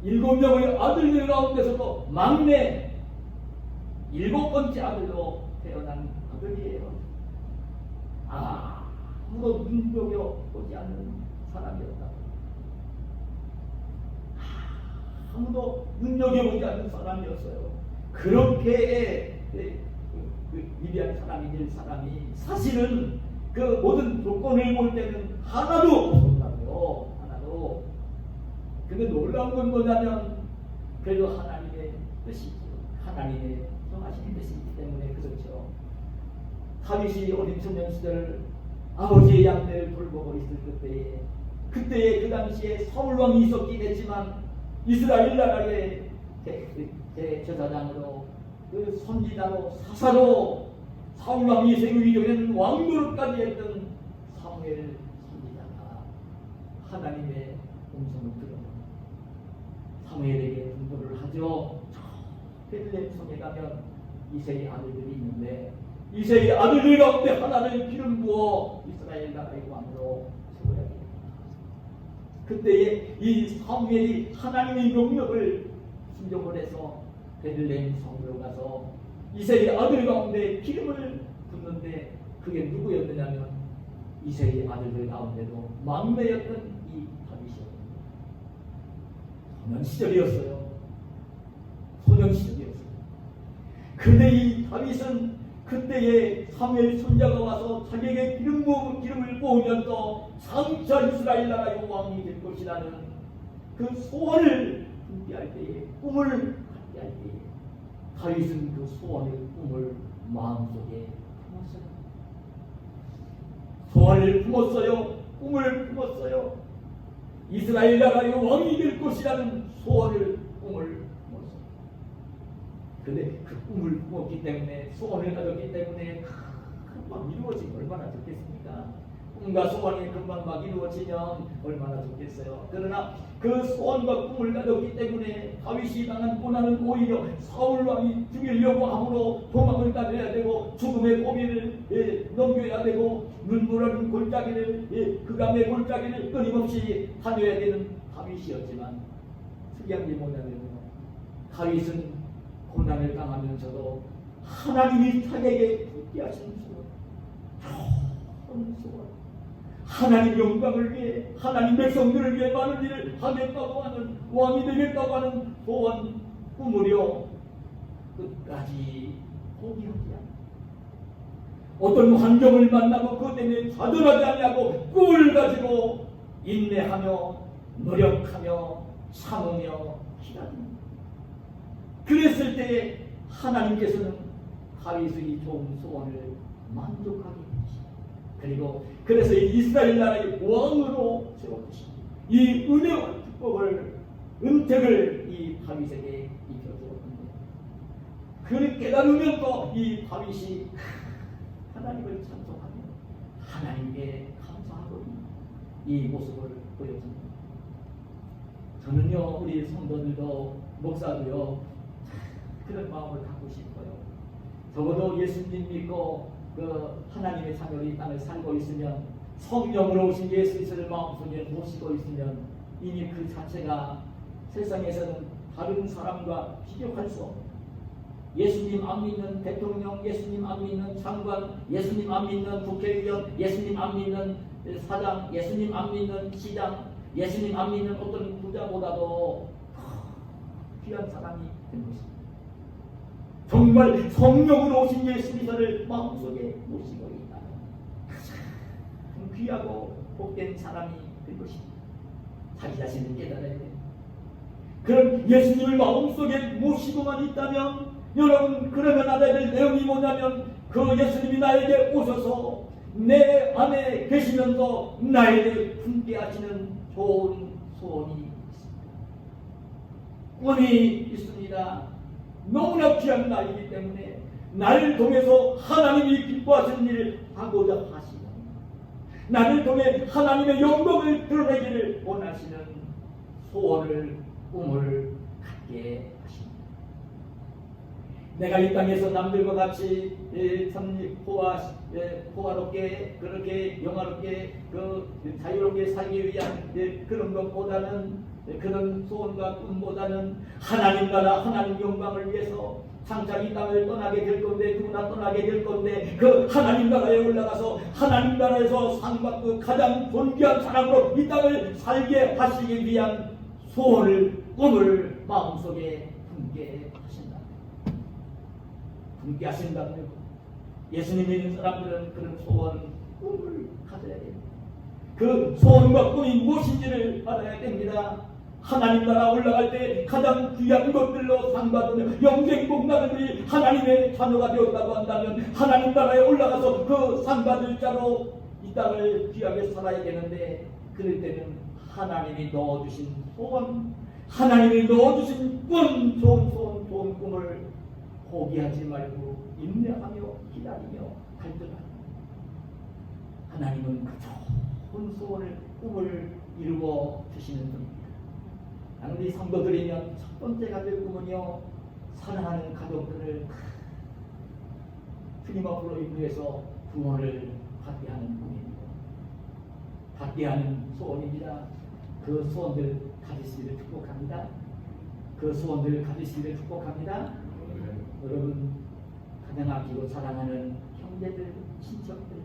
7명의 아들들 가운데서도 막내 7번째 아들로 태어난 아들이에요. 아무도 눈여겨보지 않는 사람이었다. 아무도 눈여겨보지 않는 사람이었어요. 그렇게 위대한 사람이 될 사람이 사실은 그 모든 조건을 볼 때는 하나도 없었다고요. 하나도. 근데 놀라운 건 뭐냐면 그래도 하나님의 뜻이죠. 하나님의 정하신 뜻이 있기 때문에 그렇죠. 다윗이 어린 청년 시절 아버지의 양떼를 돌보고 있을 그때에 그 당시에 사울왕이 있었긴 했지만 이스라엘 나라의 제사장으로 그 선지자로 사사로 사울왕이 생기기 전에는 왕노릇까지 했던 사무엘 선지자가 하나님의 음성을 들었습니다. 사무엘에게 분부를 하죠. 베들레헴 성에 가면 이새의 아들들이 있는데 이새의 아들들 가운데 하나를 기름 부어 이스라엘 나라의 왕으로 세워야 됩니다. 그때에 이 사무엘이 하나님의 명령을 순종을 해서 베들레헴 성으로 가서 이새의 아들 가운데 기름을 붓는데 그게 누구였느냐면 이새의 아들들 가운데도 막내였던 이 다윗이었습니다. 소년 시절이었어요. 그런데 이 다윗은 그때에 사무엘 선지자가 와서 자기에게 기름을 부으면서 장차 이스라엘 나라의 왕이 될 것이라는 그 소원을 준비할 때에 꿈을 갖게 할 때에 다윗은 그 소원의 꿈을 마음속에 품었어요. 소원을 품었어요. 꿈을 품었어요. 이스라엘 나라의 왕이 될 것이라는 꿈을 품었어요. 근데 그 꿈을 꾸었기 때문에 소원을 가졌기 때문에 금방 이루어지면 얼마나 좋겠습니까? 꿈과 소원이 금방 막 이루어지면 얼마나 좋겠어요. 그러나 그 소원과 꿈을 가졌기 때문에 다윗이 당한 고난은 오히려 사울왕이 죽이려고 함으로 도망을 가져야 되고 죽음의 고비를 넘겨야 되고 눈물 흘린 골짜기를 그감의 골짜기를 끊임없이 다녀야 되는 다윗이었지만 특이한 게 뭐냐면요, 다윗은 고난을 당하면서도 하나님이 자기에게 붙게 하신 소원, 하나님 영광을 위해 하나님 백성들을 위해 많은 일을 하겠다고 하는 왕이 되겠다고 하는 소원 꿈으려 끝까지 포기하지 않고 어떤 환경을 만나고 그것 때문에 좌절하지 않냐고 꿈을 가지고 인내하며 노력하며 참으며 기다립니다. 그랬을 때에 하나님께서는 다윗의 좋은 소원을 만족하게 해주십니다. 그리고 그래서 이스라엘 나라의 왕으로 세워주십니다. 이 은혜와 축복을 은택을 이 다윗에게 입혀주었는데 그를 깨달으면서 이 다윗이 하나님을 찬송하며 하나님께 감사하고 이 모습을 보여줍니다. 저는요, 우리 성도들도 목사도요, 그런 마음을 갖고 싶어요. 적어도 예수님 믿고 그 하나님의 자녀로 이 땅을 살고 있으면, 성령으로 오신 예수 그리스도를 마음속에 모시고 있으면 이미 그 자체가 세상에서는 다른 사람과 비교할 수 없는, 그런 축복을 받은 사람이에요. 그런데 그 축복을 받기 위해서는 여러분, 하나님의 은혜와 축복을 예수님 안 믿는 대통령, 예수님 안 믿는 장관, 예수님 안 믿는 국회의원, 예수님 안 믿는 사장, 예수님 안 믿는 시장, 예수님 안 믿는 어떤 부자보다도 귀한 사람이 된 것입니다. 정말 성령으로 오신 예수 그리스도를 마음속에 모시고 있다면 가장 귀하고 복된 사람이 된 것입니다. 자기 자신을 깨달아야 됩니다. 그럼 예수님을 마음속에 모시고만 있다면 여러분, 그러면 알아야 될 내용이 뭐냐면 그 예수님이 나에게 오셔서 내 안에 계시면서 나에게 함께 하시는 좋은 소원이 있습니다. 꿈이 있습니다. 너무나 귀한 나이기 때문에 나를 통해서 하나님이 기뻐하시는 일을 하고자 하시는, 나를 통해 하나님의 영광을 드러내기를 원하시는 소원을, 꿈을 갖게 하십니다. 내가 이 땅에서 남들과 같이 참 호화롭게 그렇게 영화롭게 자유롭게 살기 위한 그런 것보다는, 그런 소원과 꿈보다는 하나님 나라, 하나님 영광을 위해서 장차 이 땅을 떠나게 될 건데, 누구나 떠나게 될 건데, 그 하나님 나라에 올라가서 하나님 나라에서 상받고 가장 존귀한 사람으로 이 땅을 살게 하시기 위한 소원을, 꿈을 마음속에 품게 하신다. 품게 하신다면 예수님 믿는 사람들은 그런 소원, 꿈을 가져야 됩니다. 그 소원과 꿈이 무엇인지를 알아야 됩니다. 하나님 나라 올라갈 때 가장 귀한 것들로 상받으며 영생 복나들이 하나님의 자녀가 되었다고 한다면 하나님 나라에 올라가서 그 상받을 자로 이 땅을 귀하게 살아야 되는데, 그럴 때는 하나님이 넣어주신 소원, 하나님이 넣어주신 꿈, 좋은 소원, 좋은 꿈을 포기하지 말고 인내하며 기다리며 갈등하며, 하나님은 그 좋은 소원을, 꿈을 이루어 주시는 분입니다. 우리 성도들이면 첫 번째가 될 꿈은요, 사랑하는 가족들을 주님 앞으로 인도해서 구원을 받게 하는 꿈입니다. 받게 하는 소원입니다. 그 소원들 가지시기를 축복합니다. 그 소원들 가지시기를 축복합니다. 여러분, 가장 아끼고 사랑하는 형제들, 친척들,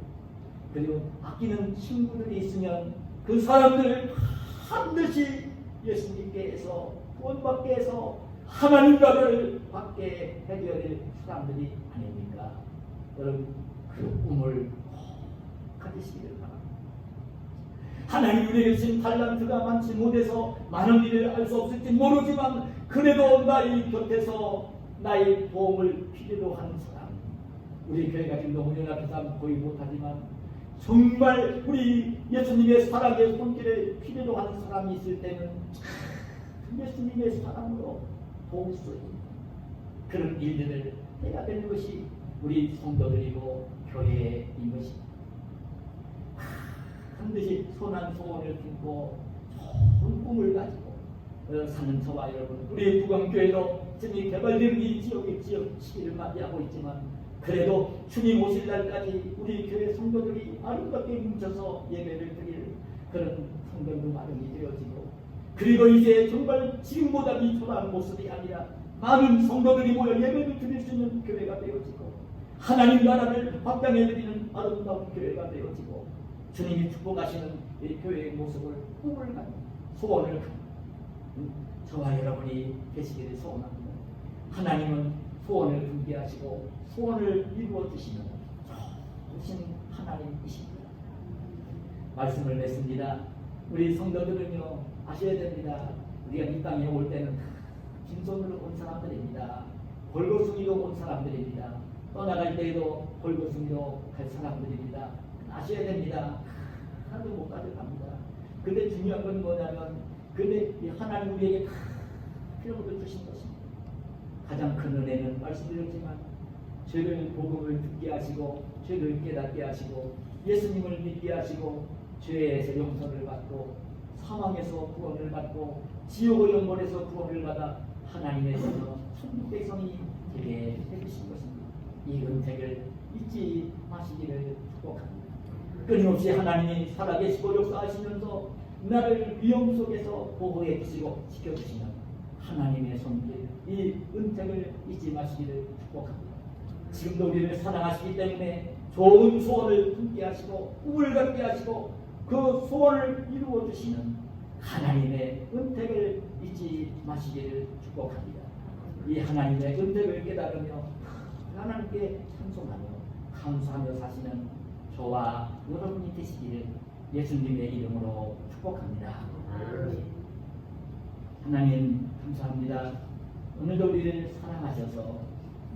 그리고 아끼는 친구들이 있으면 그 사람들을 반드시 예수님께서 구원받게 해서 하나님 나라를 받게 해줘야 될 사람들이 아닙니까? 여러분, 그 꿈을 가지시기를 바랍니다. 하나님 우리에게 주신 달란트가 많지 못해서 많은 일을 알 수 없을지 모르지만, 그래도 나의 곁에서 나의 도움을 필요로 하는 사람, 우리 교회가 지금 너무 연합해서 거의 못하지만 정말 우리 예수님의 사랑의 손길에 필요로 하는 사람이 있을 때는 예수님의 사랑으로 도울 수 있는 그런 일들을 해야 되는 것이 우리 성도들이고 교회인 것입니다. 반드시 선한 소원을 품고 좋은 꿈을 가지고 사는 저와 여러분, 우리 부광교회도 지금 개발되는 이 지역 시기를 맞이하고 있지만, 그래도 주님 오실 날까지 우리 교회 성도들이 아름답게 뭉쳐서 예배를 드릴 그런 성전도 마련이 되어지고, 그리고 이제 정말 지금보다 이 초라한 모습이 아니라 많은 성도들이 모여 예배를 드릴 수 있는 교회가 되어지고, 하나님 나라를 확장해드리는 아름다운 교회가 되어지고, 주님이 축복하시는 이 교회의 모습을 꿈을 가는 소원을 가는 저와 여러분이 되시기를 소원합니다. 하나님은 소원을 품게 하시고 소원을 이루어 주시는 좋으신 하나님이십니다. 말씀을 맺습니다. 우리 성도들은요, 아셔야 됩니다. 우리가 이 땅에 올 때는 빈손으로 온 사람들입니다. 벌거숭이로 온 사람들입니다. 떠나갈 때에도 벌거숭이로 갈 사람들입니다. 아셔야 됩니다. 하나도 못 가져갑니다. 근데 중요한 건 뭐냐면, 근데 하나님 우리에게 다 필요한 것을 주신 것입니다. 가장 큰 은혜는 말씀드렸지만, 죄를 복음을 듣게 하시고 죄를 깨닫게 하시고 예수님을 믿게 하시고 죄에서 용서를 받고 사망에서 구원을 받고 지옥의 영혼에서 구원을 받아 하나님의 천국 백성이 되게 해주신 것입니다. 이 은택을 잊지 마시기를 축복합니다. 끊임없이 하나님이 살아계시고 역사하시면서 나를 위험 속에서 보호해 주시고 지켜주시는 하나님의 손길, 이 은택 은택을 잊지 마시기를 축복합니다. 지금도 우리를 사랑하시기 때문에 좋은 소원을 품게 하시고 꿈을 갖게 하시고 그 소원을 이루어 주시는 하나님의 은택을 잊지 마시기를 축복합니다. 이 하나님의 은택을 깨달으며 하나님께 찬송하며 감사하며 사시는 저와 여러분이 되시기를 예수님의 이름으로 축복합니다. 하나님 감사합니다. 오늘도 우리를 사랑하셔서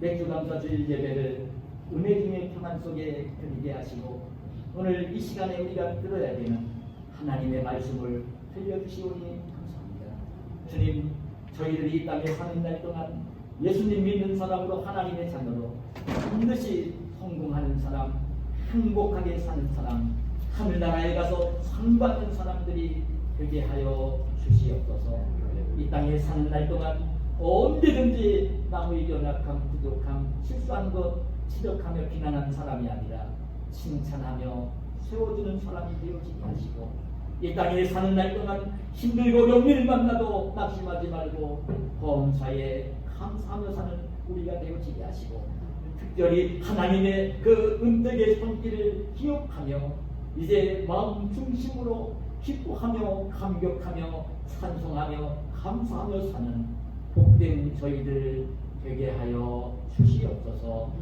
맥주감사주일 예배를 은혜 중의 평안 속에 드리게 하시고 오늘 이 시간에 우리가 들어야 되는 하나님의 말씀을 들려주시오니 감사합니다. 주님, 저희들이 이 땅에 사는 날 동안 예수님 믿는 사람으로 하나님의 자녀로 반드시 성공하는 사람, 행복하게 사는 사람, 하늘나라에 가서 상 받는 사람들이 되게 하여 주시옵소서. 이 땅에 사는 날 동안 언제든지 남의 연약함, 부족함, 실수한 것 지적하며 비난하는 사람이 아니라 칭찬하며 세워주는 사람이 되어지게 하시고 이 땅에 사는 날 동안 힘들고 영리를 만나도 낙심하지 말고 범사에 감사하며 사는 우리가 되어지게 하시고 특별히 하나님의 그 은택의 손길을 기억하며 이제 마음 중심으로 기뻐하며 감격하며 찬송하며 감사하며 사는 복된 저희들 되게 하여 주시옵소서.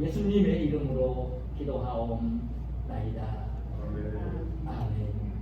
예수님의 이름으로 기도하옵나이다. 아멘.